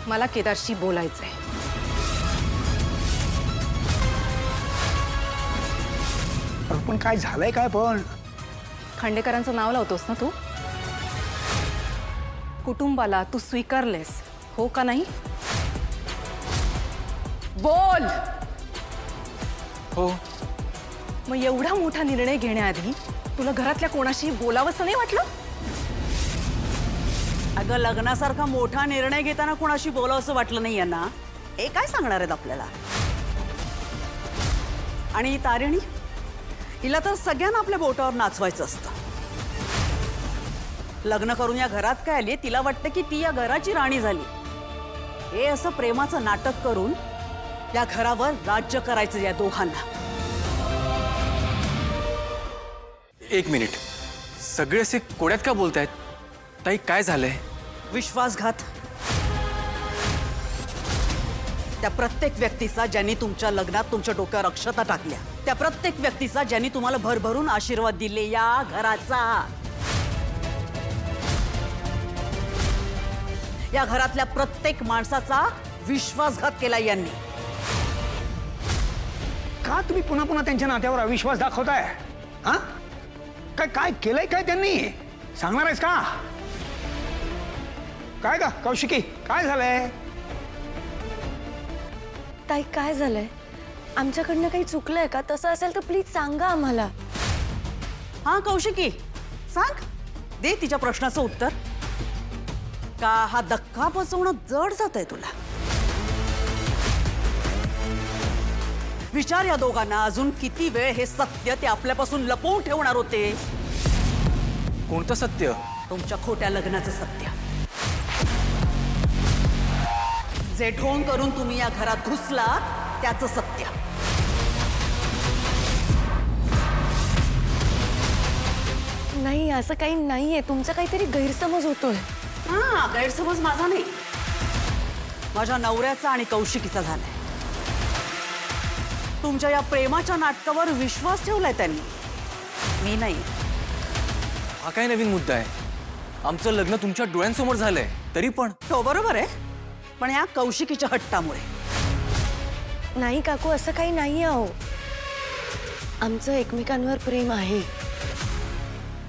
मला केदारशी बोलायचंय. पण काय झालंय काय? पण खांडेकरांचं नाव लावतोस ना तू? कुटुंबाला तू स्वीकारलेस हो का नाही? बोल. हो. मग एवढा मोठा निर्णय घेण्याआधी तुला घरातल्या कोणाशी बोलावंसं नाही वाटलं? अगं लग्नासारखा मोठा निर्णय घेताना कोणाशी बोलावंसं वाटलं नाही यांना. हे काय सांगणार आहेत आपल्याला? आणि तारिणी, हिला तर सगळ्यांना आपल्या बोटावर नाचवायचं असतं. लग्न करून या घरात काय आली, तिला वाटतं की ती या घराची राणी झाली. हे असं प्रेमाचं नाटक करून या घरावर राज्य करायचं या दोघांना. एक मिनिट, सगळे असे कोड्यात का बोलतायत? ताई काय झालंय? विश्वासघात. त्या प्रत्येक व्यक्तीचा ज्यांनी तुमच्या लग्नात तुमच्या डोक्यावर अक्षता टाकल्या, त्या प्रत्येक व्यक्तीचा ज्यांनी तुम्हाला भरभरून आशीर्वाद दिले, या घराचा, या घरातल्या प्रत्येक माणसाचा विश्वासघात केला यांनी. का तुम्ही पुन्हा पुन्हा त्यांच्या नात्यावर अविश्वास दाखवताय? हा? काय काय केलंय काय त्यांनी? सांगणार आहेस का? काय का कौशिकी, काय झालंय? ताई काय झालंय? आमच्याकडनं काही चुकलंय का? तसं असेल तर प्लीज सांगा आम्हाला. हा कौशिकी, सांग, दे तिच्या प्रश्नाचं उत्तर. का हा धक्का बसवणं जड जात आहे तुला? विचार या दोघांना, अजून किती वेळ हे सत्य ते आपल्यापासून लपवून ठेवणार होते? कोणतं सत्य? तुमच्या खोट्या लग्नाचं सत्य. जे ढोंग करून तुम्ही या घरात घुसला त्याचं सत्य. नाही, असं काही नाहीये. तुमचा काहीतरी गैरसमज होतोय. हा, गैरसमज माझा नाही, माझ्या नवऱ्याचा आणि कौशिकीचा झालाय. तुमच्या या प्रेमाच्या नाटकावर विश्वास ठेवलाय त्यांनी, मी नाही. हा काय नवीन मुद्दा आहे? आमचं लग्न तुमच्या डोळ्यांसमोर झालंय तरी पण. हो बरोबर आहे, पण या कौशिकीच्या हट्टामुळे. नाही काकू, असं काही नाहीये. अहो, आमचं एकमेकांवर प्रेम आहे.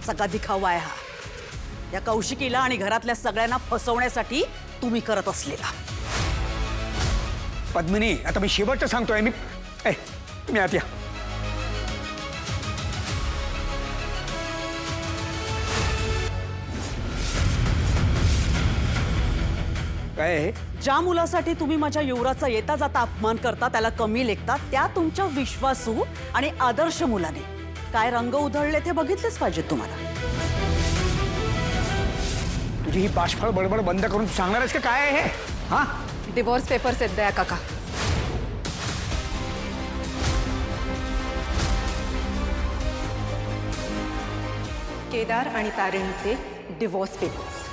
सगळा दिखावा आहे हा, या कौशिकीला आणि घरातल्या सगळ्यांना फसवण्यासाठी तुम्ही करत असलेला. पद्मिनी, आता मी शेवटचं सांगतोय. मी आत या. काय आहे? ज्या मुलासाठी तुम्ही माझ्या युवराचा येता जाता अपमान करता, त्याला कमी लेखता, त्या तुमच्या विश्वासू आणि आदर्श मुलाने काय रंग उधळले ते बघितलेच पाहिजे तुम्हाला. तुझी ही बाष्फळ बडबड बंद करून तू सांगणार आहेस का काय आहे हे? हा? डिवोर्स पेपर्स आहेत दया काका. केदार आणि तारिणीचे डिवोर्स पेपर्स.